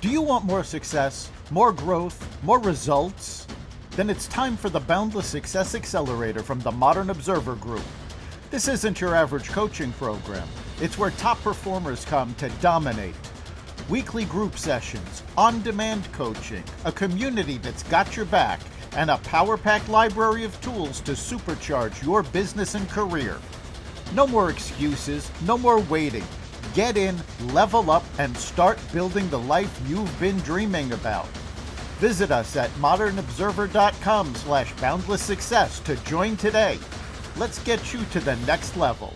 Do you want more success, more growth, more results? Then it's time for the Boundless Success Accelerator from the Modern Observer Group. This isn't your average coaching program. It's where top performers come to dominate. Weekly group sessions, on-demand coaching, a community that's got your back, and a power-packed library of tools to supercharge your business and career. No more excuses, no more waiting. Get in, level up, and start building the life you've been dreaming about. Visit us at modernobserver.com/boundlesssuccess to join today. Let's get you to the next level.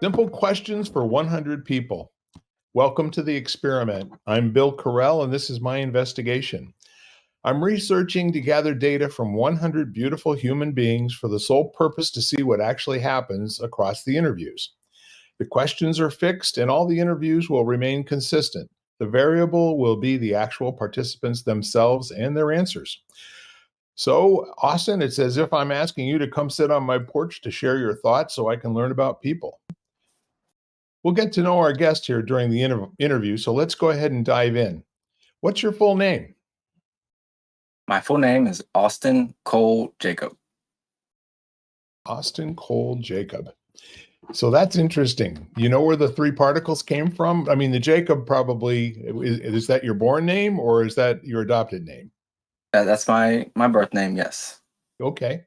Simple questions for 100 people. Welcome to the experiment. I'm Bill Correll, and this is my investigation. I'm researching to gather data from 100 beautiful human beings for the sole purpose to see what actually happens across the interviews. The questions are fixed, and all the interviews will remain consistent. The variable will be the actual participants themselves and their answers. So, Austin, it's as if I'm asking you to come sit on my porch to share your thoughts so I can learn about people. We'll get to know our guest here during the interview, so let's go ahead and dive in. What's your full name? My full name is Austin Cole Jacob. Austin Cole Jacob. So that's interesting. You know where the three particles came from? I mean, the Jacob probably, is that your born name or is that your adopted name? That's my birth name, yes. Okay.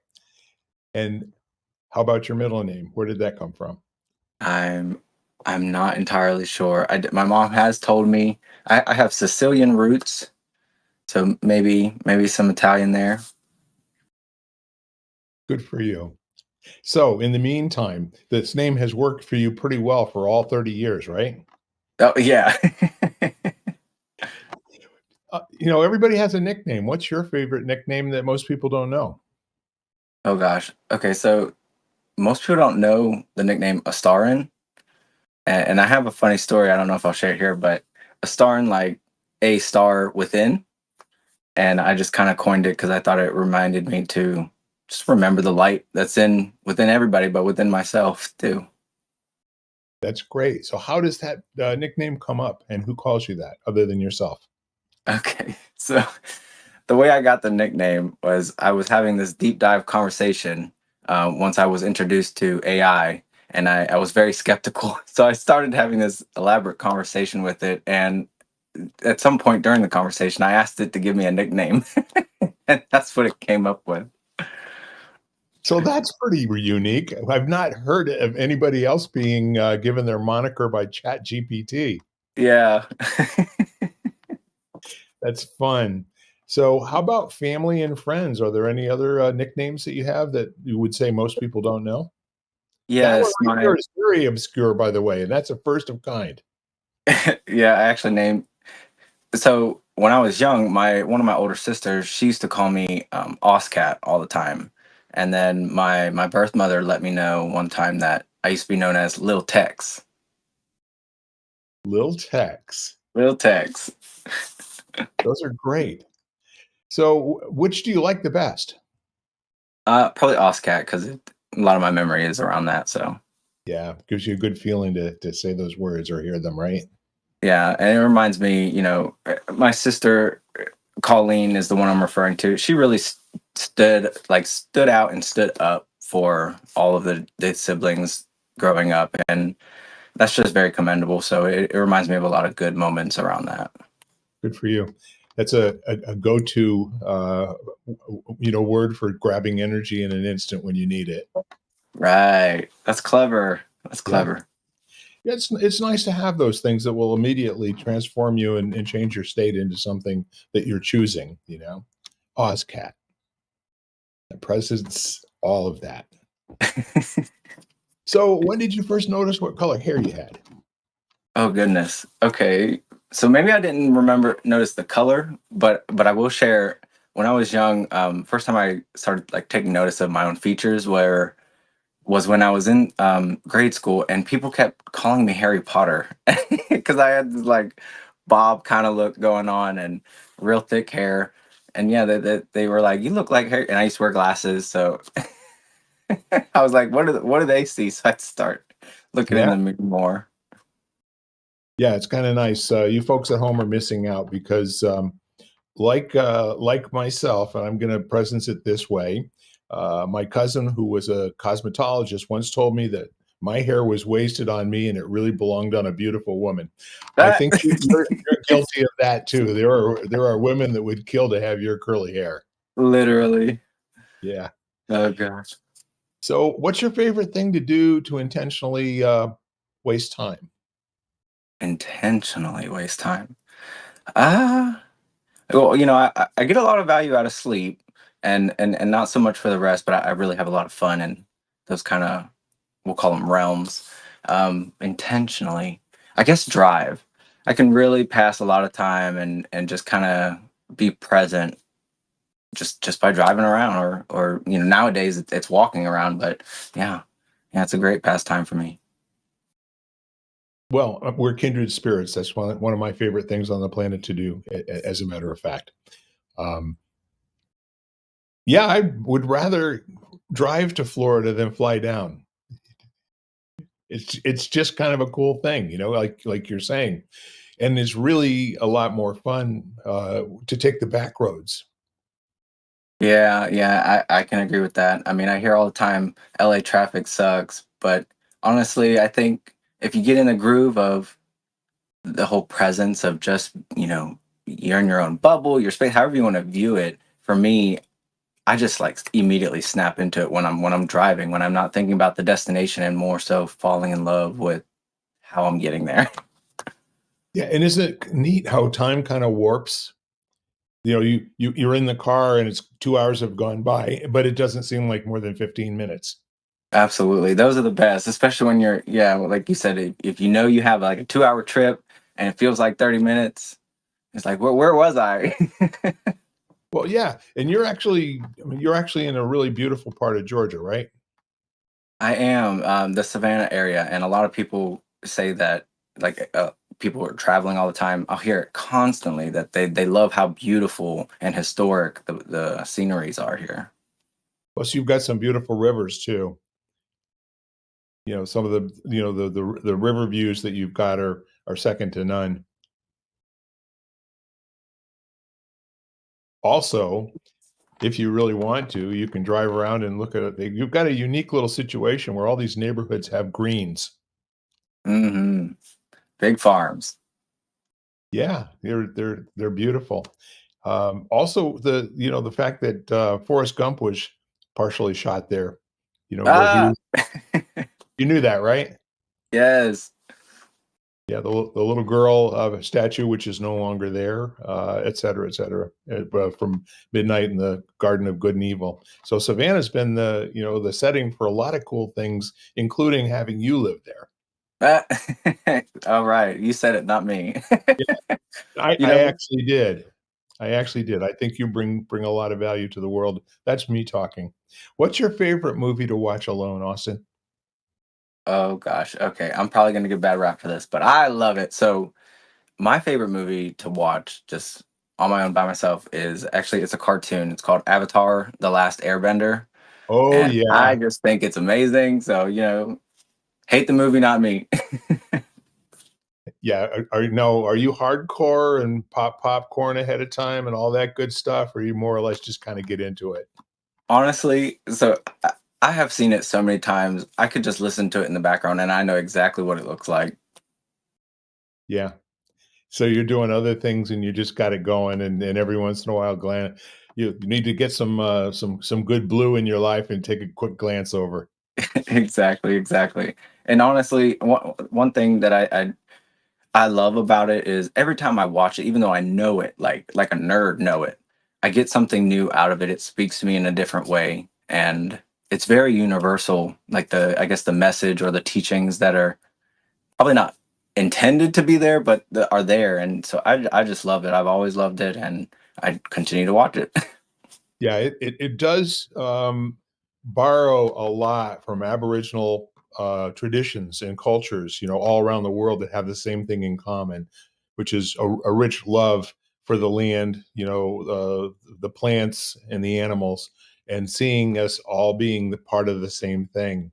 And how about your middle name? Where did that come from? I'm not entirely sure. My mom has told me I have Sicilian roots, so maybe some Italian there. Good for you. So in the meantime, this name has worked for you pretty well for all 30 years, right? Oh, yeah. Everybody has a nickname. What's your favorite nickname that most people don't know? Oh, gosh. Okay, so most people don't know the nickname Astarin. And I have a funny story. I don't know if I'll share it here, but Astarin, like a star within. And I just kind of coined it because I thought it reminded me to just remember the light that's within everybody, but within myself too. That's great. So how does that nickname come up, and who calls you that other than yourself? Okay, so the way I got the nickname was I was having this deep dive conversation once I was introduced to AI, and I was very skeptical. So I started having this elaborate conversation with it, and at some point during the conversation, I asked it to give me a nickname, and that's what it came up with. So that's pretty unique. I've not heard of anybody else being given their moniker by ChatGPT. Yeah. That's fun. So how about family and friends? Are there any other nicknames that you have that you would say most people don't know? That Yes, one right there is very obscure, by the way, and that's a first of kind. yeah, I actually named. So when I was young, one of my older sisters, she used to call me Oscat all the time, and then my birth mother let me know one time that I used to be known as Lil Tex. Lil Tex. Lil Tex. Those are great. So which do you like the best? Probably Oscat because a lot of my memory is around that. So yeah, gives you a good feeling to say those words or hear them, right? Yeah, and it reminds me, my sister Colleen is the one I'm referring to. She really stood out and stood up for all of the siblings growing up, and that's just very commendable. So it reminds me of a lot of good moments around that. Good for you. That's a go-to, word for grabbing energy in an instant when you need it. Right. That's clever. That's clever. Yeah, it's nice to have those things that will immediately transform you and change your state into something that you're choosing, Ozcat. The presence, all of that. So when did you first notice what color hair you had? Oh, goodness. Okay. So maybe I didn't notice the color, but I will share when I was young, first time I started like taking notice of my own features where was when I was in grade school, and people kept calling me Harry Potter because I had this like bob kind of look going on and real thick hair. And yeah, they were like, "You look like Harry," and I used to wear glasses, so I was like, what do they see?" So I'd start looking in Yeah. the mirror more. Yeah, it's kind of nice. You folks at home are missing out because, like myself, and I'm going to presence it this way. My cousin, who was a cosmetologist, once told me that my hair was wasted on me and it really belonged on a beautiful woman. I That think you're guilty of that too. There are women that would kill to have your curly hair. literally. Yeah. Oh gosh. So, what's your favorite thing to do to intentionally waste time? Intentionally waste time. Ah, well, I get a lot of value out of sleep, and not so much for the rest, but I really have a lot of fun in those kind of, we'll call them realms. Intentionally, I guess drive. I can really pass a lot of time and just kind of be present just by driving around, or nowadays it's walking around, but yeah, yeah, it's a great pastime for me. Well, we're kindred spirits. That's one of my favorite things on the planet to do, as a matter of fact. Um, yeah, I would rather drive to Florida than fly down. It's just kind of a cool thing, like you're saying, and it's really a lot more fun to take the back roads. Yeah, yeah, I can agree with that. I mean, I hear all the time LA traffic sucks, but honestly, I think if you get in the groove of the whole presence of just, you're in your own bubble, your space, however you want to view it, for me, I just like immediately snap into it when I'm driving, when I'm not thinking about the destination and more so falling in love with how I'm getting there. Yeah, and isn't it neat how time kind of warps? You're in the car and it's 2 hours have gone by, but it doesn't seem like more than 15 minutes. Absolutely. Those are the best, especially when you're, yeah, well, like you said, if you know you have like a 2 hour trip and it feels like 30 minutes, it's like, where was I? Well, yeah, and you're actually in a really beautiful part of Georgia, right? I am the Savannah area, and a lot of people say that, like, people are traveling all the time. I'll hear it constantly that they love how beautiful and historic the sceneries are here. Plus, you've got some beautiful rivers too. Some of the river views that you've got are second to none. Also, if you really want to, you can drive around and look at it. You've got a unique little situation where all these neighborhoods have greens. Hmm. Big farms. Yeah, they're beautiful. Also, the fact that Forrest Gump was partially shot there. Where he Ah, was. You knew that, right? yes. Yeah, the little girl statue, which is no longer there, et cetera, et cetera, from Midnight in the Garden of Good and Evil. So Savannah's been the setting for a lot of cool things, including having you live there. Ah, all right, you said it, not me. I, You I know, actually did. I actually did. I think you bring a lot of value to the world. That's me talking. What's your favorite movie to watch alone, Austin? oh gosh, okay, I'm probably gonna get a bad rap for this, but I love it. So my favorite movie to watch just on my own by myself is actually, it's a cartoon. It's called Avatar: The Last Airbender, Oh and I yeah, just think it's amazing. So, hate the movie, not me. yeah. No, are you hardcore and pop popcorn ahead of time and all that good stuff, or you more or less just kind of get into it? Honestly, so I have seen it so many times. I could just listen to it in the background and I know exactly what it looks like. Yeah. So you're doing other things and you just got it going, and every once in a while, you need to get some good blue in your life and take a quick glance over. Exactly, exactly. And honestly, one thing that I love about it is every time I watch it, even though I know it like a nerd know it, I get something new out of it. It speaks to me in a different way, and it's very universal. Like, I guess the message or the teachings that are probably not intended to be there, but are there. And so I just love it. I've always loved it, and I continue to watch it. Yeah, it does borrow a lot from Aboriginal traditions and cultures, all around the world that have the same thing in common, which is a rich love for the land, the plants and the animals, and seeing us all being the part of the same thing.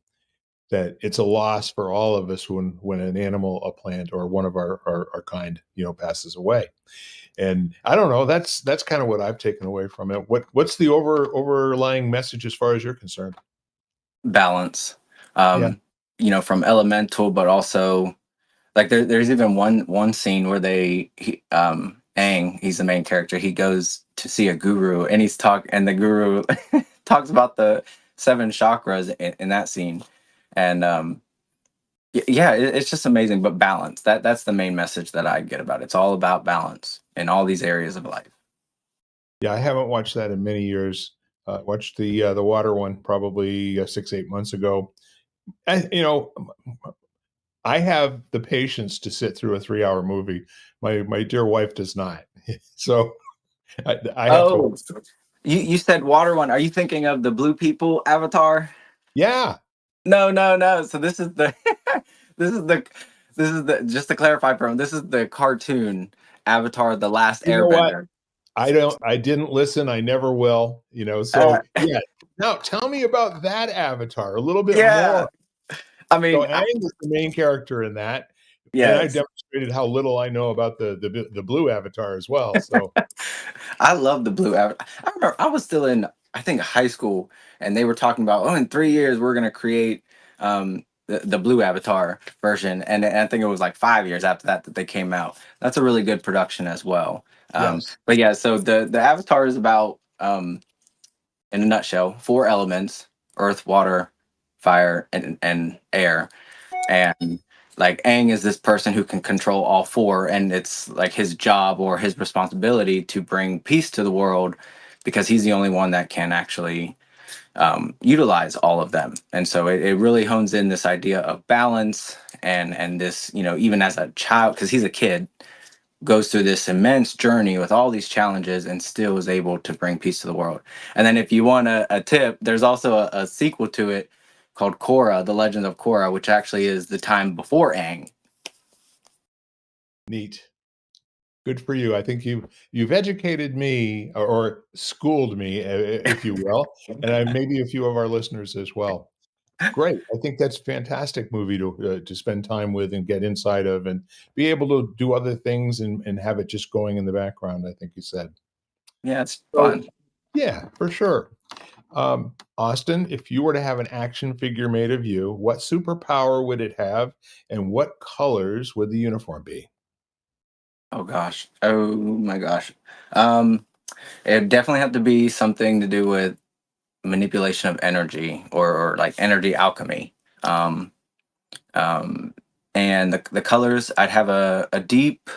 That it's a loss for all of us when an animal, a plant, or one of our kind, passes away. And I don't know, that's kind of what I've taken away from it. What's the overlying message as far as you're concerned? Balance. Yeah. Um, from elemental, but also like there's even one scene where Aang, he's the main character. He goes to see a guru, and and the guru talks about the seven chakras in that scene, and yeah, it's just amazing. But balance, that's the main message that I get about it. It's all about balance in all these areas of life. Yeah, I haven't watched that in many years. Watched the water one probably 6, 8 months ago. I, you know, I have the patience to sit through a 3 hour movie. My dear wife does not. So I have to. Oh, you said water one. Are you thinking of the Blue People Avatar? Yeah, No, no, no. So this is the this is the this is the just to clarify for him, this is the cartoon Avatar: The Last you know what? Airbender. I didn't listen. I never will. Uh, So yeah. Now tell me about that Avatar a little bit yeah. more. I So mean, Aang is the main character in that, and I yes. demonstrated how little I know about the blue Avatar as well. So I love the blue avatar. I remember I was still in, I think, high school, and they were talking about, oh, in 3 years we're gonna create the blue avatar version, and I think it was like 5 years after that they came out. That's a really good production as well. yes, But yeah, so the avatar is about, in a nutshell, four elements: earth, water, fire, and air. And like Aang is this person who can control all four, and it's like his job or his responsibility to bring peace to the world because he's the only one that can actually utilize all of them. And so it really hones in this idea of balance, and this, even as a child, because he's a kid, goes through this immense journey with all these challenges and still is able to bring peace to the world. And then if you want a tip, there's also a sequel to it called Korra, The Legend of Korra, which actually is the time before Aang. neat. Good for you. I think you've educated me or schooled me, if you will, and maybe a few of our listeners as well. Great. I think that's a fantastic movie to spend time with and get inside of, and be able to do other things and have it just going in the background. I think you said. Yeah, it's So fun. yeah, for sure. Austin, if you were to have an action figure made of you, what superpower would it have, and what colors would the uniform be? Oh gosh. Oh my gosh. Um, it definitely have to be something to do with manipulation of energy, or like energy alchemy. Um, um, and the colors, I'd have a deep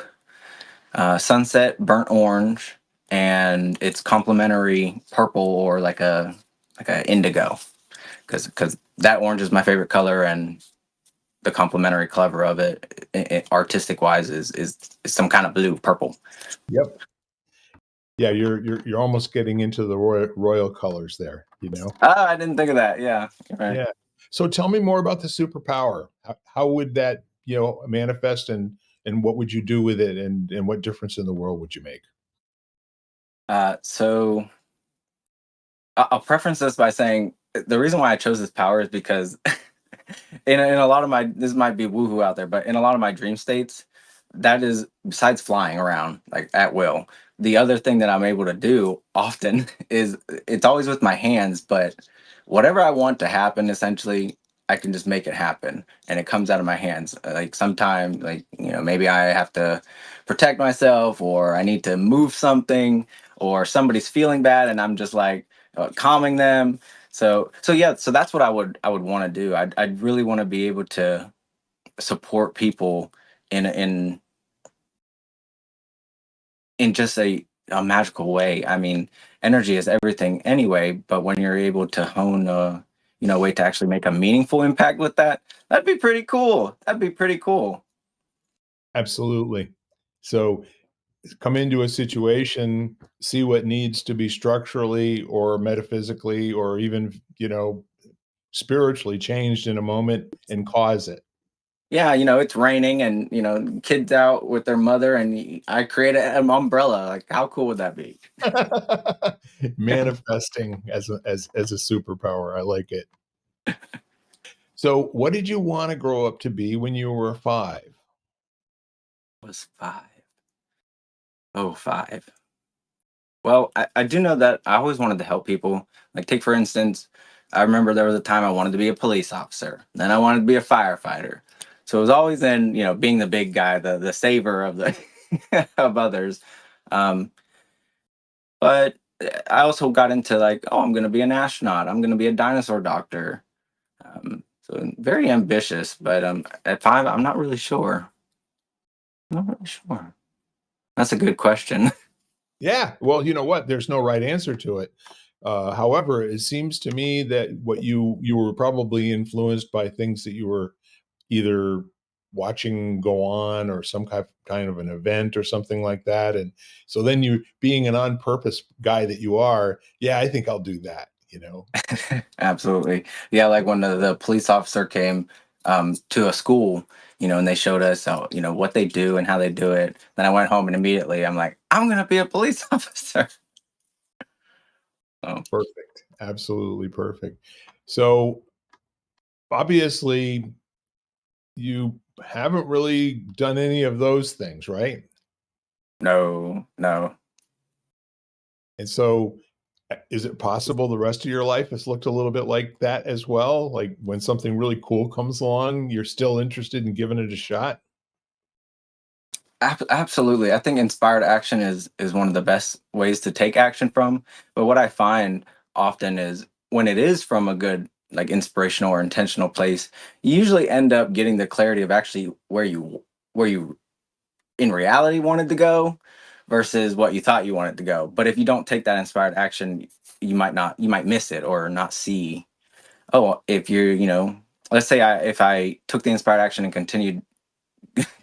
sunset burnt orange, and it's complementary purple, or like a indigo, because that orange is my favorite color, and the complementary color of it, artistic wise, is some kind of blue purple. Yep. Yeah, you're almost getting into the royal colors there, Ah, I didn't think of that. Yeah, you're right. Yeah. So tell me more about the superpower. How would that, manifest, and what would you do with it, and what difference in the world would you make? So I'll preference this by saying the reason why I chose this power is because in a lot of my, this might be woohoo out there, but in a lot of my dream states, that is, besides flying around like at will, the other thing that I'm able to do often is, it's always with my hands, but whatever I want to happen, essentially, I can just make it happen, and it comes out of my hands. Like sometime, like, maybe I have to protect myself, or I need to move something, or somebody's feeling bad, and I'm just like calming them. So yeah, so that's what I would want to do. I'd really want to be able to support people in in just a magical way. I mean, energy is everything anyway, but when you're able to hone a, way to actually make a meaningful impact with that, that'd be pretty cool. That'd be pretty cool. Absolutely. So come into a situation, see what needs to be structurally or metaphysically or even, spiritually changed in a moment and cause it. Yeah, it's raining and kids out with their mother, and I create an umbrella. Like, how cool would that be? Manifesting as a superpower. I like it. So, what did you want to grow up to be when you were 5? Was 5. Oh, 5. Well, I do know that I always wanted to help people. Like, take for instance, I remember there was a time I wanted to be a police officer. Then I wanted to be a firefighter. So it was always in, being the big guy, the saver of the of others. Um, but I also got into like, oh, I'm going to be an astronaut. I'm going to be a dinosaur doctor. So very ambitious. But at 5, I'm not really sure. I'm not really sure. That's a good question. Yeah, well, you know what? There's no right answer to it. However, it seems to me that what you were probably influenced by things that you were either watching go on or some kind of an event or something like that, and so then you being an on purpose guy that you are, yeah, I think I'll do that, you know? Absolutely. Yeah, like when the police officer came to a school, and they showed us how, what they do and how they do it. Then I went home and immediately I'm like, I'm gonna be a police officer. Oh, Perfect. Absolutely perfect. So, obviously, you haven't really done any of those things, right? no, no. And so, is it possible the rest of your life has looked a little bit like that as well? Like, when something really cool comes along, you're still interested in giving it a shot? Absolutely. I think inspired action is one of the best ways to take action from. But what I find often is when it is from a good, like, inspirational or intentional place, you usually end up getting the clarity of actually where you in reality wanted to go versus what you thought you wanted to go. But if you don't take that inspired action, you might miss it or not see. Oh, if you're, let's say if I took the inspired action and continued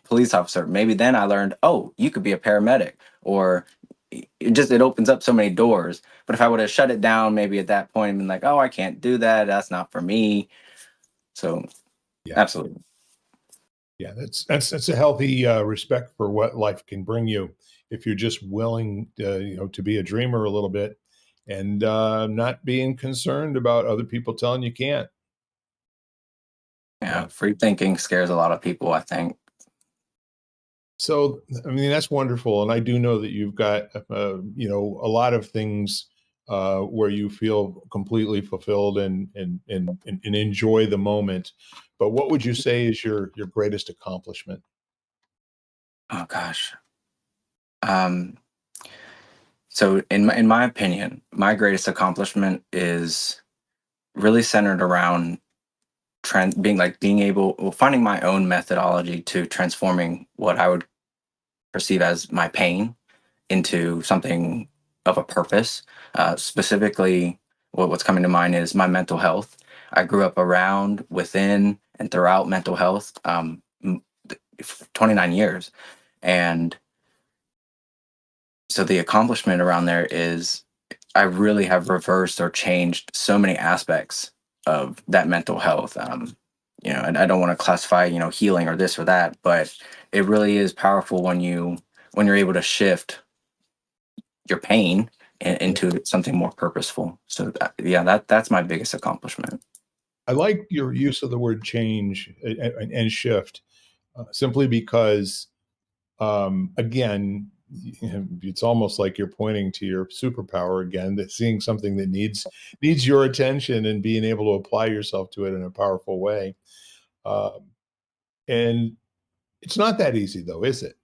police officer, maybe then I learned, oh, you could be a paramedic, or it opens up so many doors. But if I would have shut it down maybe at that point and been like, oh, I can't do that, that's not for me. So Yeah. absolutely. Yeah, that's a healthy, respect for what life can bring you if you're just willing, to be a dreamer a little bit and, not being concerned about other people telling you can't. Yeah, Yeah. free thinking scares a lot of people, I think. So, I mean, that's wonderful, and I do know that you've got, a lot of things, where you feel completely fulfilled and enjoy the moment. But what would you say is your greatest accomplishment? Oh gosh. Um, so in my opinion, my greatest accomplishment is really centered around being able, well, finding my own methodology to transforming what I would perceive as my pain into something of a purpose. Specifically, what's coming to mind is my mental health. I grew up around, within, and throughout mental health, 29 years. And so the accomplishment around there is I really have reversed or changed so many aspects of that mental health. And I don't want to classify, healing or this or that, but it really is powerful when you're able to shift your pain into something more purposeful. So yeah, that's my biggest accomplishment. I like your use of the word change and shift, simply because, again, it's almost like you're pointing to your superpower again, that seeing something that needs your attention and being able to apply yourself to it in a powerful way. Um, and it's not that easy though, is it?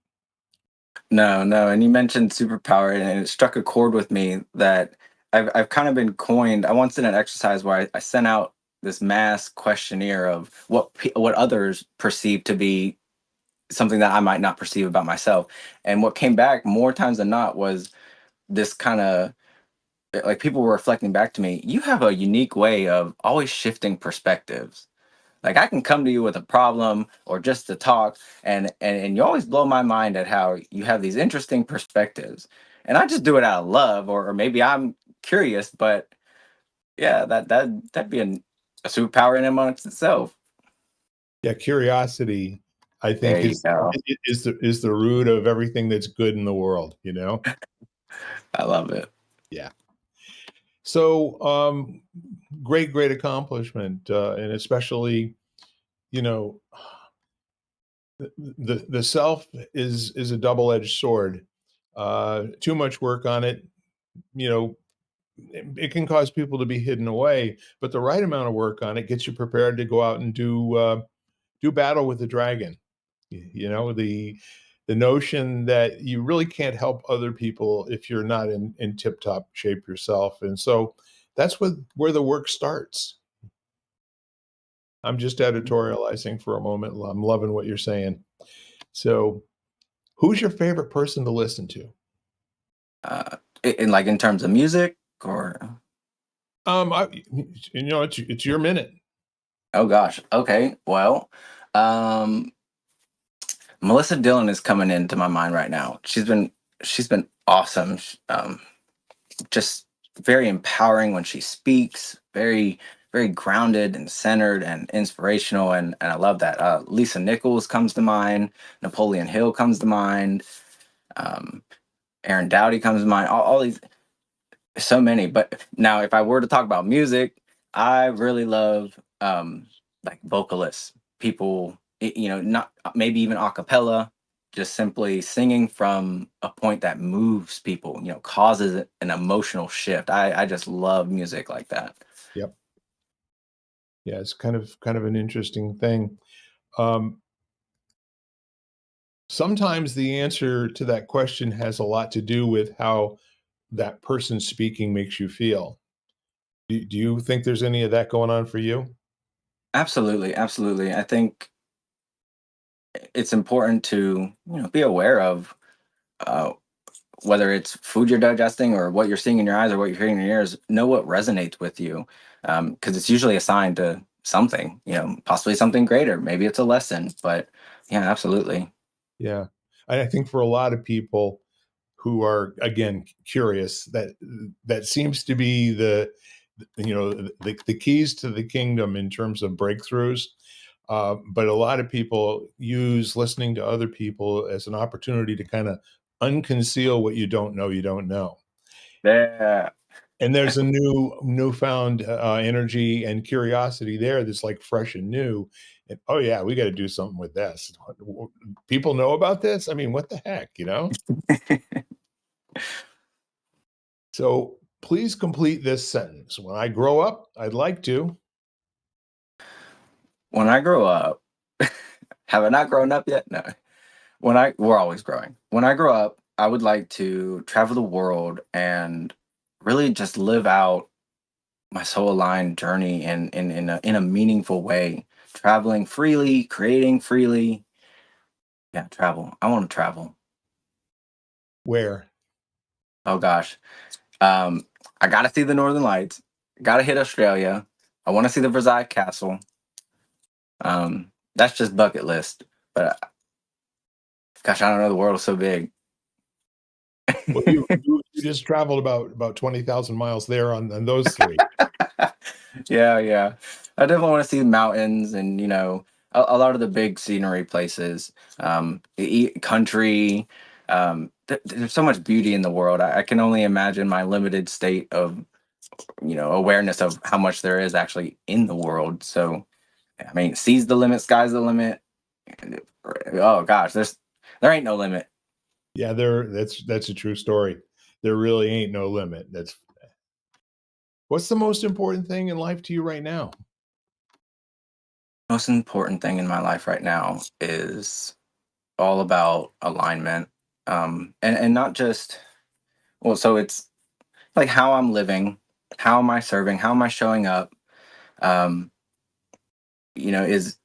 No, no, and you mentioned superpower, and it struck a chord with me that I've kind of been coined. I once did an exercise where I sent out this mass questionnaire of what others perceive to be something that I might not perceive about myself, and what came back more times than not was this kind of, like, people were reflecting back to me. You have a unique way of always shifting perspectives. Like I can come to you with a problem or just to talk, and you always blow my mind at how you have these interesting perspectives. And I just do it out of love, or maybe I'm curious, but yeah, that'd be a superpower in and amongst itself. Yeah, curiosity, I There think, you go. is the root of everything that's good in the world, you know? I love it. Yeah. So, great accomplishment, and especially, you know, the self is a double-edged sword. Too much work on it, you know, it can cause people to be hidden away, but the right amount of work on it gets you prepared to go out and do battle with the dragon. You know, the notion that you really can't help other people if you're not in tip-top shape yourself, and so that's where the work starts. I'm just editorializing for a moment. I'm loving what you're saying. So, who's your favorite person to listen to? Uh, in like in terms of music, or I, you know, it's your minute. oh gosh, okay, well, um, Melissa Dillon is coming into my mind right now. She's been awesome. Just very empowering when she speaks. Very grounded and centered and inspirational, and I love that. Lisa Nichols comes to mind. Napoleon Hill comes to mind. Um, Aaron Dowdy comes to mind. All these, so many. But now, if I were to talk about music, I really love like vocalists, people, not maybe even a cappella, just simply singing from a point that moves people, causes an emotional shift. I just love music like that. Yep. Yeah, it's kind of an interesting thing. Um, Sometimes the answer to that question has a lot to do with how that person speaking makes you feel. Do you think there's any of that going on for you? Absolutely, absolutely. I think it's important to be aware of uh, whether it's food you're digesting or what you're seeing in your eyes or what you're hearing in your ears, know what resonates with you. Because it's usually a sign to something, possibly something greater. Maybe it's a lesson, but yeah, absolutely. Yeah. I think for a lot of people who are, again, curious, that seems to be the keys to the kingdom in terms of breakthroughs. But a lot of people use listening to other people as an opportunity to kind of unconceal what you don't know. Yeah. And there's a newfound energy and curiosity there that's like fresh and new. And oh yeah, we got to do something with this. People know about this. I mean, what the heck, you know? So please complete this sentence. When I grow up, I'd like to. When I grow up, have I not grown up yet? No. We're always growing. When I grow up, I would like to travel the world and really just live out my soul aligned journey in a meaningful way, traveling freely, creating freely. Yeah, travel. I want to travel. Where? Oh gosh. Um, I gotta see the Northern Lights. Gotta hit Australia. I want to see the Versailles Castle. That's just bucket list. But gosh, I don't know. The world is so big. Well, you just traveled about 20,000 miles there on those three. Yeah, yeah. I definitely want to see mountains and a lot of the big scenery places. Country. There's so much beauty in the world. I can only imagine my limited state of awareness of how much there is actually in the world. So I mean, seas the limit, sky's the limit. Oh gosh, there ain't no limit. Yeah, that's a true story. There really ain't no limit. That's what's the most important thing in life to you right now? Most important thing in my life right now is all about alignment. And not just, well, so it's like how I'm living, how am I serving, how am I showing up? Um, is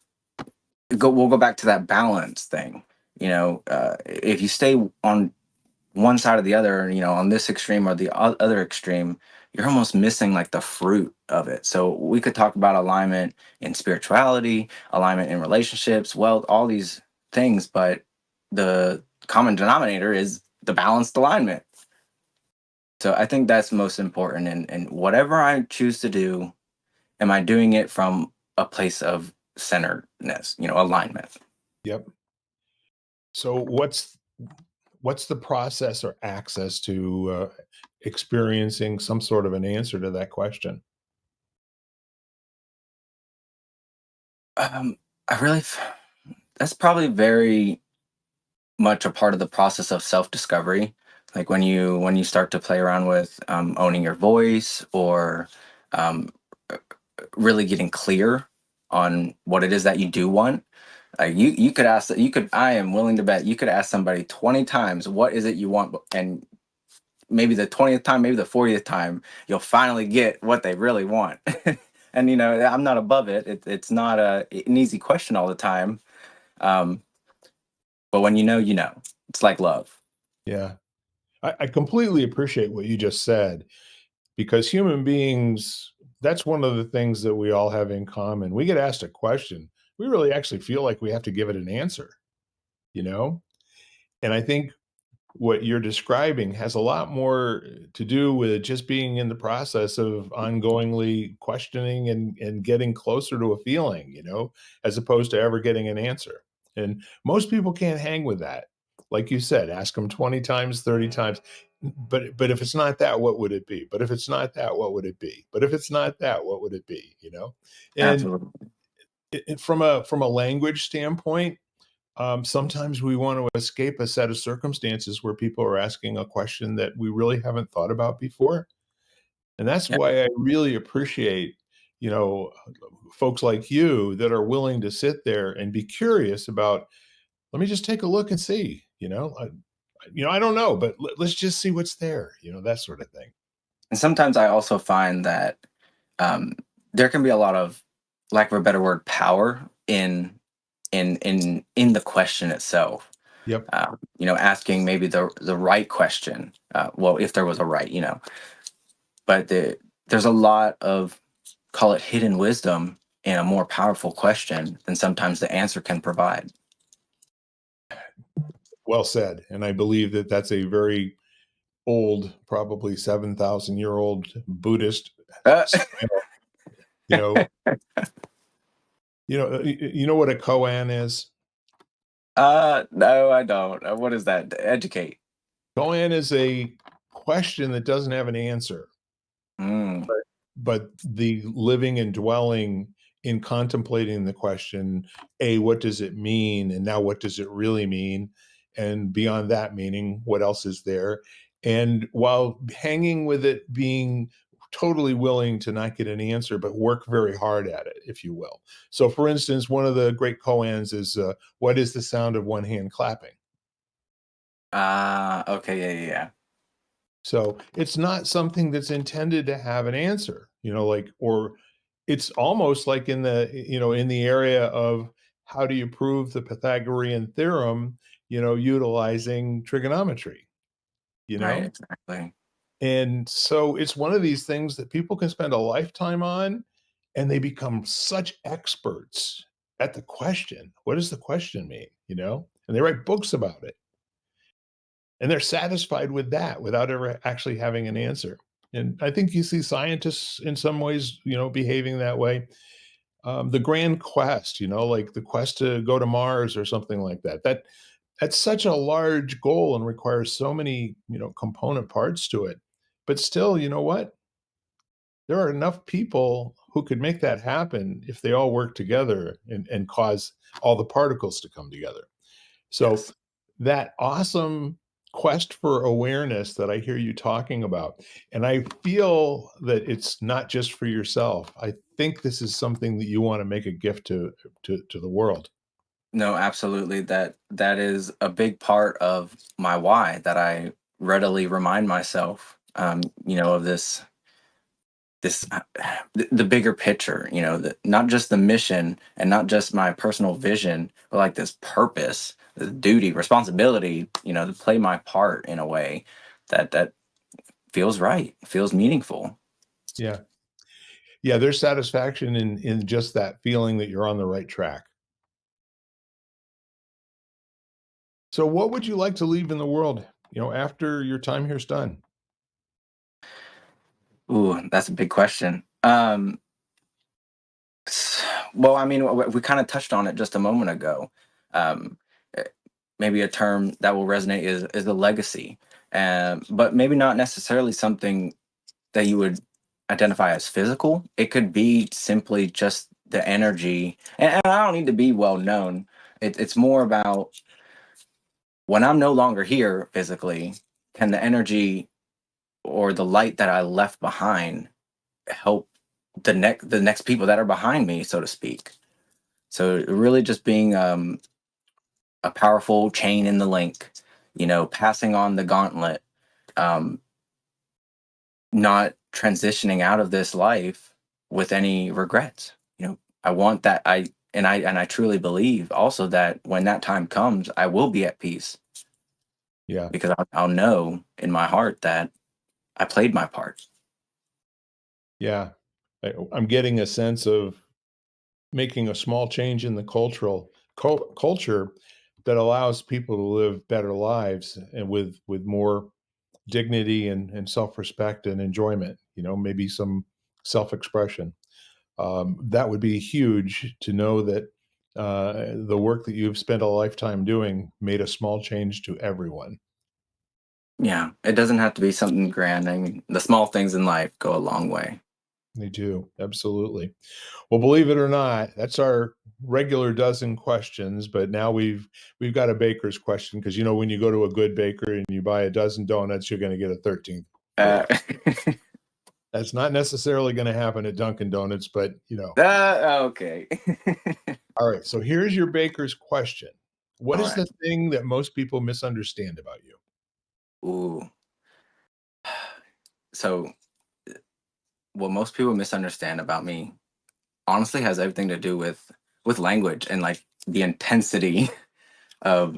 we'll go back to that balance thing. If you stay on one side or the other, on this extreme or the other extreme, you're almost missing like the fruit of it. So we could talk about alignment in spirituality, alignment in relationships, wealth, all these things, but the common denominator is the balanced alignment. So I think that's most important. And whatever I choose to do, am I doing it from a place of centeredness, alignment? Yep. So what's the process or access to experiencing some sort of an answer to that question? Um, I really, that's probably very much a part of the process of self-discovery. Like when you start to play around with owning your voice, or um, really getting clear on what it is that you do want. Like you could ask, I am willing to bet you could ask somebody 20 times, what is it you want? And maybe the 20th time, maybe the 40th time, you'll finally get what they really want. And I'm not above it. It's not an easy question all the time. Um, but when you know. It's like love. Yeah. I completely appreciate what you just said, because human beings, that's one of the things that we all have in common. We get asked a question, we really actually feel like we have to give it an answer, you know? And I think what you're describing has a lot more to do with just being in the process of ongoingly questioning and getting closer to a feeling, as opposed to ever getting an answer. And most people can't hang with that. Like you said, ask them 20 times, 30 times. But if it's not that, what would it be? But if it's not that, what would it be? But if it's not that, what would it be? And Absolutely. from a language standpoint, sometimes we want to escape a set of circumstances where people are asking a question that we really haven't thought about before. And that's Yeah. why I really appreciate, you know, folks like you that are willing to sit there and be curious about, let me just take a look and see, I don't know, but let's just see what's there, that sort of thing. And sometimes I also find that um, there can be a lot of, lack of a better word, power in the question itself. Yep. Asking maybe the right question. Well, if there was a right, but there's a lot of, call it, hidden wisdom in a more powerful question than sometimes the answer can provide. Well said. And I believe that that's a very old, probably 7,000-year-old Buddhist Uh, style, you know, you know what a koan is? no, I don't. What is that? Educate. Koan is a question that doesn't have an answer, Mm, but the living and dwelling in contemplating the question, A, what does it mean? And now what does it really mean? And beyond that meaning, what else is there? And while hanging with it, being totally willing to not get an answer, but work very hard at it, if you will. So, for instance, one of the great koans is, what is the sound of one hand clapping? okay, yeah, yeah, yeah. So it's not something that's intended to have an answer, or it's almost like in the area of how do you prove the Pythagorean theorem, utilizing trigonometry, you Right, know? exactly. And so it's one of these things that people can spend a lifetime on, and they become such experts at the question. What does the question mean? And they write books about it. And they're satisfied with that without ever actually having an answer. And I think you see scientists in some ways, behaving that way. The grand quest, like the quest to go to Mars or something like that. That's such a large goal and requires so many, component parts to it. But still, you know what? There are enough people who could make that happen if they all work together and cause all the particles to come together. So Yes. that awesome quest for awareness that I hear you talking about, and I feel that it's not just for yourself. I think this is something that you want to make a gift to the world. No, absolutely. That is a big part of my why, that I readily remind myself, of this the bigger picture, not just the mission and not just my personal vision, but like this purpose duty, responsibility, to play my part in a way that feels right, feels meaningful. Yeah. Yeah, there's satisfaction in just that feeling that you're on the right track. So what would you like to leave in the world, after your time here's done? Ooh, that's a big question. Well, I mean, we kind of touched on it just a moment ago. Um, eh, Maybe a term that will resonate is the legacy, but maybe not necessarily something that you would identify as physical. It could be simply just the energy, and I don't need to be well known. It's more about when I'm no longer here physically, can the energy or the light that I left behind help the next people that are behind me, so to speak. So really just being a powerful chain in the link, passing on the gauntlet, um, not transitioning out of this life with any regrets. I want that I truly believe also that when that time comes, I will be at peace Yeah. because I'll know in my heart that I played my part. Yeah. I'm getting a sense of making a small change in the culture that allows people to live better lives and with more dignity and self-respect and enjoyment, maybe some self-expression. That would be huge to know that the work that you've spent a lifetime doing made a small change to everyone. Yeah, it doesn't have to be something grand. I mean, the small things in life go a long way. They do, absolutely. Well, believe it or not, that's our regular dozen questions, but now we've got a baker's question because when you go to a good baker and you buy a dozen donuts, you're going to get a 13th free. Uh, That's not necessarily going to happen at Dunkin' Donuts, but okay. All right. So here's your baker's question. What All is right. the thing that most people misunderstand about you? Ooh. So, what most people misunderstand about me honestly has everything to do with language and like the intensity of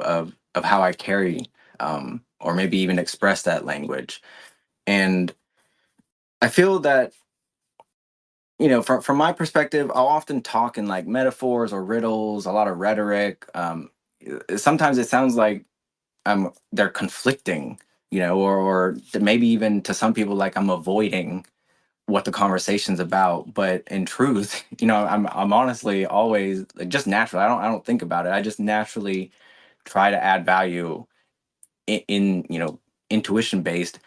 how I carry or maybe even express that language. And I feel that from my perspective, I'll often talk in like metaphors or riddles, a lot of rhetoric. Sometimes it sounds like they're conflicting, or maybe even to some people like I'm avoiding what the conversation's about. But in truth, I'm honestly always like just natural. I don't think about it. I just naturally try to add value in intuition based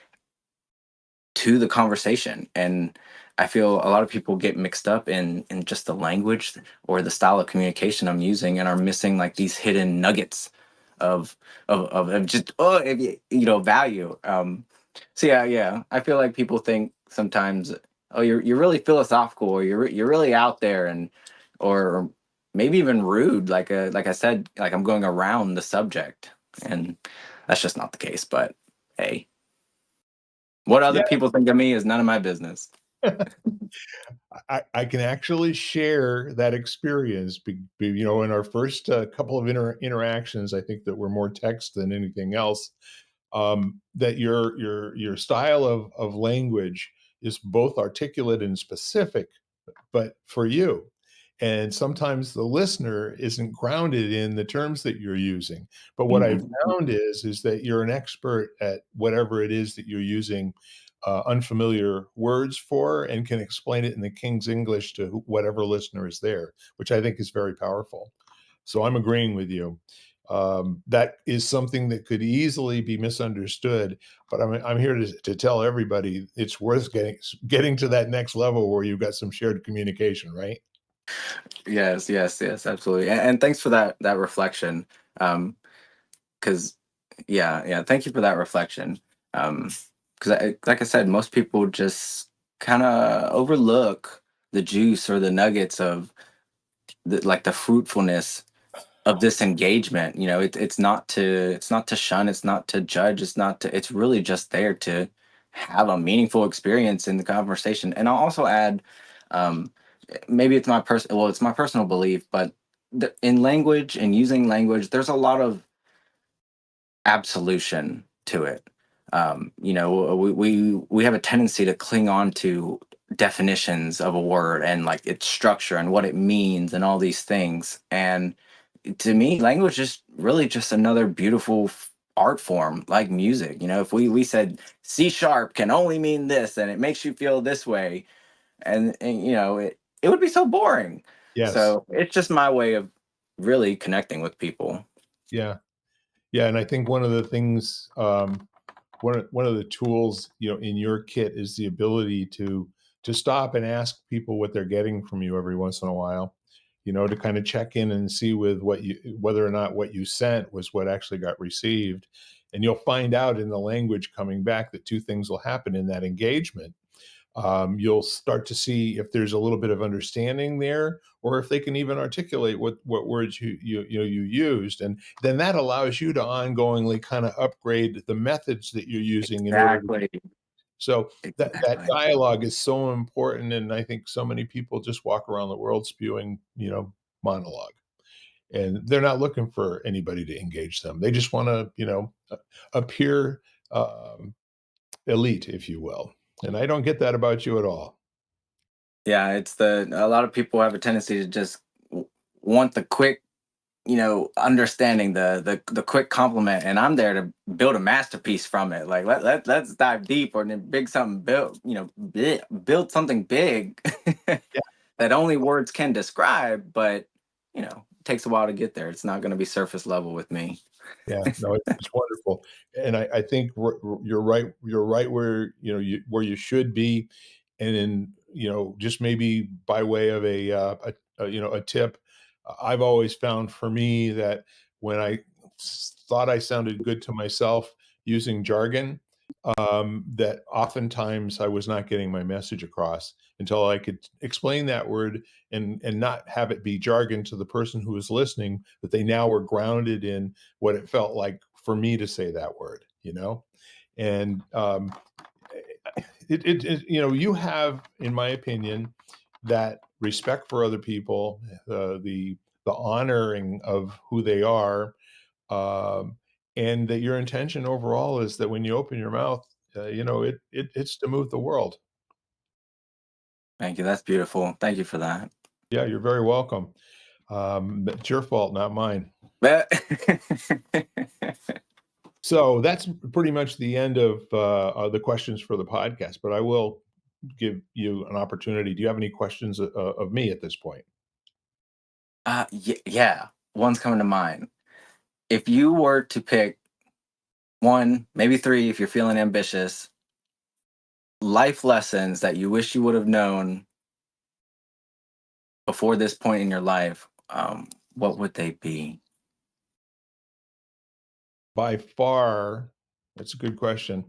to the conversation. And I feel a lot of people get mixed up in just the language or the style of communication I'm using and are missing like these hidden nuggets of of just if value. So yeah, I feel like people think sometimes, oh, you're really philosophical, or you're really out there, and or maybe even rude, like I said, like I'm going around the subject, and that's just not the case. But hey, what other Yeah. people think of me is none of my business. I can actually share that experience. In our first couple of interactions, I think that we're more text than anything else. That your style of language is both articulate and specific, but for you. And sometimes the listener isn't grounded in the terms that you're using. But what I've Mhm. found is that you're an expert at whatever it is that you're using unfamiliar words for and can explain it in the King's English to whatever listener is there, which I think is very powerful. So I'm agreeing with you. That is something that could easily be misunderstood, but I'm here to tell everybody it's worth getting to that next level where you've got some shared communication, right? Yes, absolutely. And thanks for that reflection. Because yeah, thank you for that reflection. Because like I said, most people just kind of overlook the juice or the nuggets of like the fruitfulness of this engagement. It's not to shun, it's not to judge, it's really just there to have a meaningful experience in the conversation. And I'll also add, um maybe it's my personal belief, but in language and using language, there's a lot of absolution to it. We have a tendency to cling on to definitions of a word and like its structure and what it means and all these things. And to me, language is really just another beautiful art form, like music. If we said C sharp can only mean this and it makes you feel this way, and it would be so boring. Yes. So it's just my way of really connecting with people. Yeah. Yeah. And I think one of the things, one of the tools, in your kit is the ability to stop and ask people what they're getting from you every once in a while, to kind of check in and see with whether or not what you sent was what actually got received. And you'll find out in the language coming back that two things will happen in that engagement. You'll start to see if there's a little bit of understanding there, or if they can even articulate what words you used, and then that allows you to ongoingly kind of upgrade the methods that you're using in order to. Exactly. So that Exactly. dialogue is so important, and I think so many people just walk around the world spewing monologue, and they're not looking for anybody to engage them. They just want to appear um, elite, if you will. And I don't get that about you at all. Yeah, a lot of people have a tendency to just want the quick, understanding, the quick compliment, and I'm there to build a masterpiece from it. Like let's dive deep, or then big something build, build something big that only words can describe, but it takes a while to get there. It's not going to be surface level with me. Yeah, no, it's wonderful, and I think you're right. You're right where where you should be, and then just maybe by way of a tip, I've always found for me that when I thought I sounded good to myself using jargon, that oftentimes I was not getting my message across until I could explain that word and not have it be jargon to the person who was listening, but they now were grounded in what it felt like for me to say that word. And you have, in my opinion, that respect for other people, the honoring of who they are, um, and that your intention overall is that when you open your mouth, it's to move the world. Thank you. That's beautiful. Thank you for that. Yeah, you're very welcome. It's your fault, not mine. But So that's pretty much the end of the questions for the podcast. But I will give you an opportunity. Do you have any questions of me at this point? yeah, one's coming to mind. If you were to pick one, maybe three, if you're feeling ambitious, life lessons that you wish you would have known before this point in your life, what would they be? By far, that's a good question.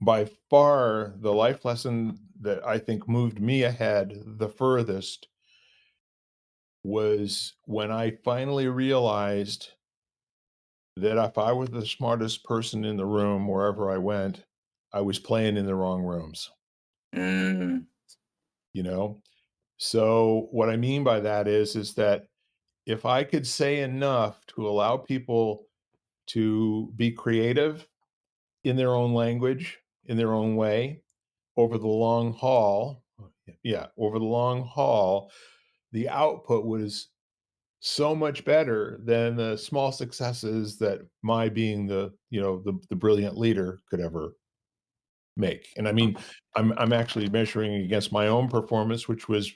By far, the life lesson that I think moved me ahead the furthest was when I finally realized that if I was the smartest person in the room wherever I went, I was playing in the wrong rooms, Mm, you know? So what I mean by that is that if I could say enough to allow people to be creative in their own language, in their own way, over the long haul, yeah, over the long haul, the output was so much better than the small successes that my being the brilliant leader could ever make. And I mean, I'm actually measuring against my own performance, which was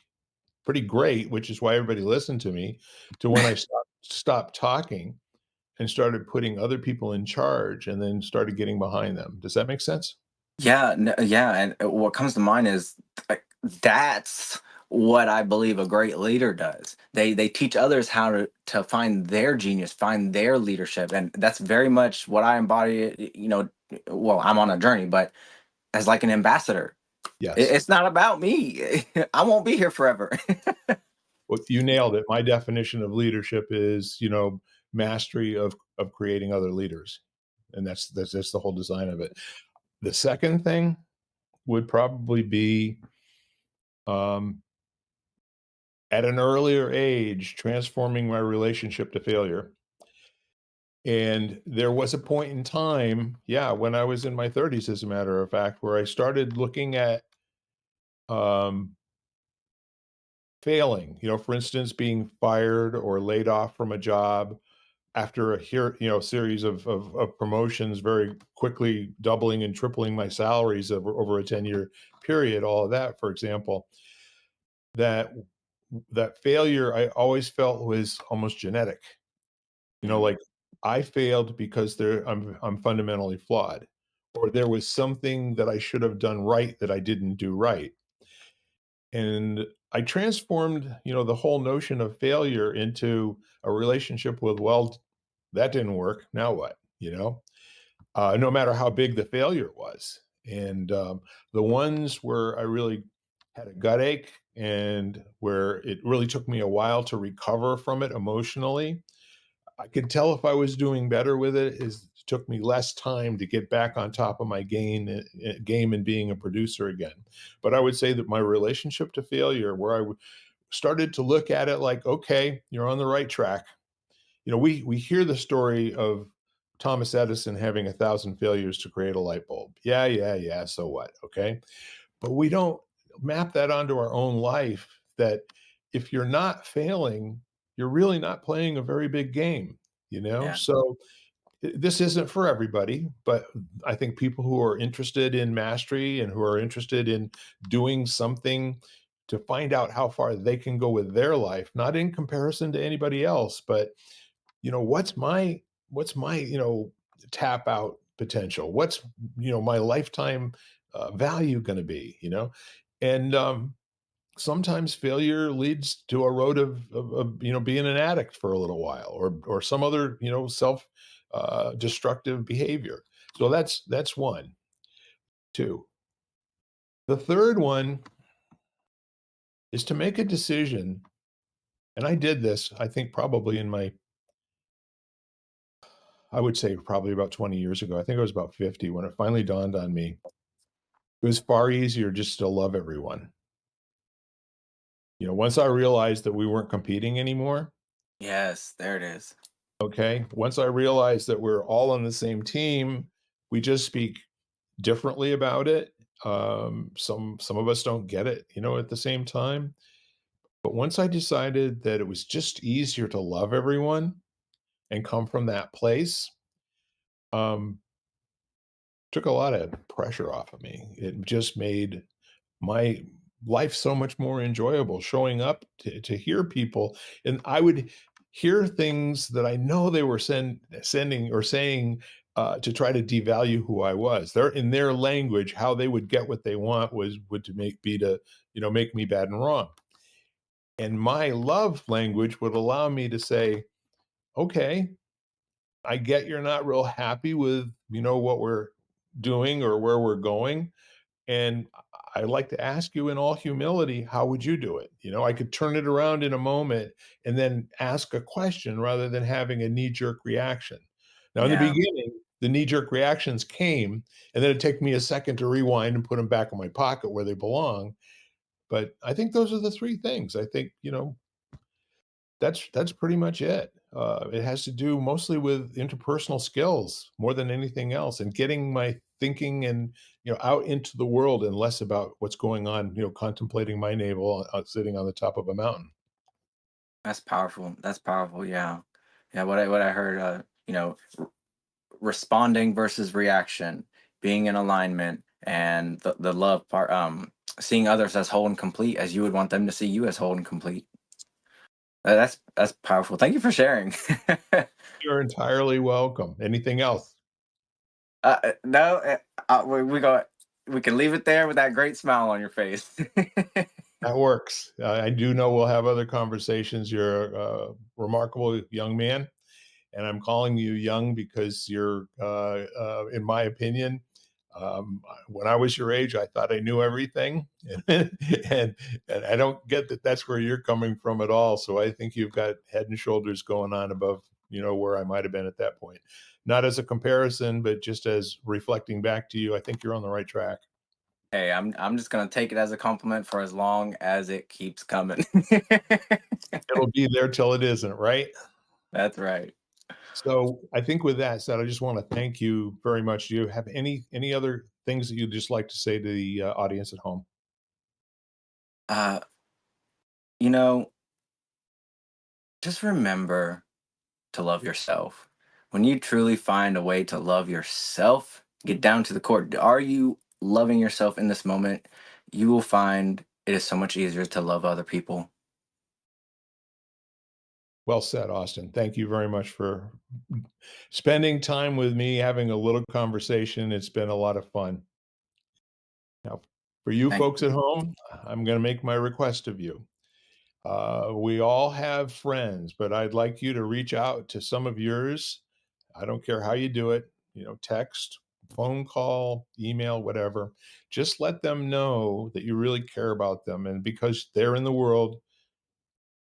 pretty great, which is why everybody listened to me, to when I stopped talking and started putting other people in charge and then started getting behind them. Does that make sense? yeah, yeah, and what comes to mind is like, that's what I believe a great leader does. They teach others how to find their genius, find their leadership, and that's very much what I embody. Well, I'm on a journey, but as like an ambassador. Yes. It's not about me. I won't be here forever. Well, you nailed it. My definition of leadership is, mastery of creating other leaders. And that's the whole design of it. The second thing would probably be um, at an earlier age, transforming my relationship to failure. And there was a point in time, yeah, when I was in my 30s, as a matter of fact, where I started looking at um, failing. For instance, being fired or laid off from a job after series of promotions, very quickly doubling and tripling my salaries over a 10-year period. All of that, for example, that that failure I always felt was almost genetic. Mm, Like I failed because I'm fundamentally flawed, or there was something that I should have done right that I didn't do right. And I transformed, the whole notion of failure into a relationship with, well, that didn't work. Now what? No matter how big the failure was. And the ones where I really had a gut ache and where it really took me a while to recover from it emotionally, I could tell if I was doing better with it. It took me less time to get back on top of my game and being a producer again. But I would say that my relationship to failure, where started to look at it like, okay, you're on the right track. We hear the story of Thomas Edison having 1,000 failures to create a light bulb. Yeah, yeah, yeah. So what? Okay. But we don't map that onto our own life, that if you're not failing, you're really not playing a very big game, yeah. So this isn't for everybody, but I think people who are interested in mastery and who are interested in doing something to find out how far they can go with their life, not in comparison to anybody else, but what's my tap out potential, what's my lifetime value going to be, and sometimes failure leads to a road of being an addict for a little while, or some other self destructive behavior. So that's one. Two. The third one is to make a decision, and I did this, I think, probably I would say probably about 20 years ago. I think I was about 50 when it finally dawned on me. It was far easier just to love everyone. Once I realized that we weren't competing anymore, Yes, there it is. okay, once I realized that we're all on the same team, we just speak differently about it. Some of us don't get it, at the same time. But once I decided that it was just easier to love everyone and come from that place, um, took a lot of pressure off of me. It just made my life so much more enjoyable, showing up to hear people. And I would hear things that I know they were sending or saying to try to devalue who I was. They're in their language, how they would get what they want would to make me bad and wrong. And my love language would allow me to say, okay, I get you're not real happy with, what we're doing or where we're going, and I'd like to ask you in all humility, how would you do it? I could turn it around in a moment and then ask a question rather than having a knee jerk reaction. Now, in the Yeah, beginning, the knee jerk reactions came, and then it'd take me a second to rewind and put them back in my pocket where they belong. But I think those are the three things. I think, that's pretty much it. It has to do mostly with interpersonal skills more than anything else, and getting my thinking and out into the world, and less about what's going on, contemplating my navel sitting on the top of a mountain. that's powerful. That's powerful. Yeah, yeah. What I heard, responding versus reaction, being in alignment, and the love part. Seeing others as whole and complete, as you would want them to see you as whole and complete. That's powerful. Thank you for sharing. You're entirely welcome. Anything else? No, we can leave it there with that great smile on your face. That works. I do know we'll have other conversations. You're a remarkable young man, and I'm calling you young because you're, in my opinion, when I was your age, I thought I knew everything, and I don't get that that's where you're coming from at all. So I think you've got head and shoulders going on above, where I might have been at that point. Not as a comparison, but just as reflecting back to you, I think you're on the right track. Hey, I'm just gonna take it as a compliment for as long as it keeps coming. It'll be there till it isn't, right? That's right. So I think with that said, I just want to thank you very much. Do you have any other things that you'd just like to say to the audience at home? Uh, you know, just remember to love yourself. When you truly find a way to love yourself, get down to the core. Are you loving yourself in this moment? You will find it is so much easier to love other people. Well said, Austin. Thank you very much for spending time with me, having a little conversation. It's been a lot of fun. Now, for you Thank folks at home, I'm going to make my request of you. We all have friends, but I'd like you to reach out to some of yours. I don't care how you do it, text, phone call, email, whatever. Just let them know that you really care about them. And because they're in the world,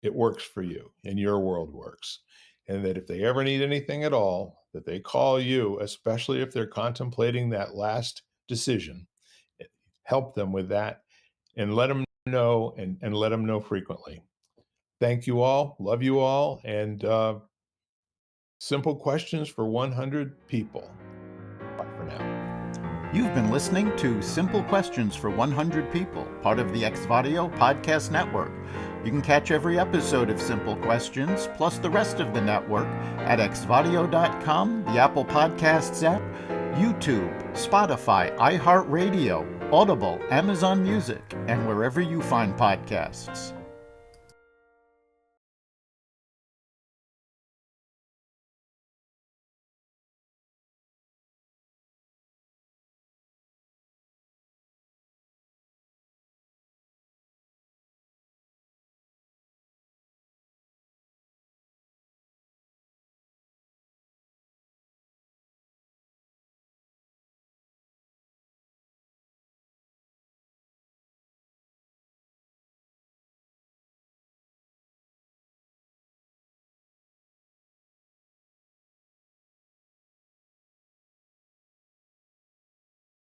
it works for you and your world works. And that if they ever need anything at all, that they call you, especially if they're contemplating that last decision. Help them with that and let them know and let them know frequently. Thank you all. Love you all. And simple questions for 100 people. Bye for now. You've been listening to Simple Questions for 100 People, part of the Xvadio Podcast Network. You can catch every episode of Simple Questions, plus the rest of the network, at xvadio.com, the Apple Podcasts app, YouTube, Spotify, iHeartRadio, Audible, Amazon Music, and wherever you find podcasts.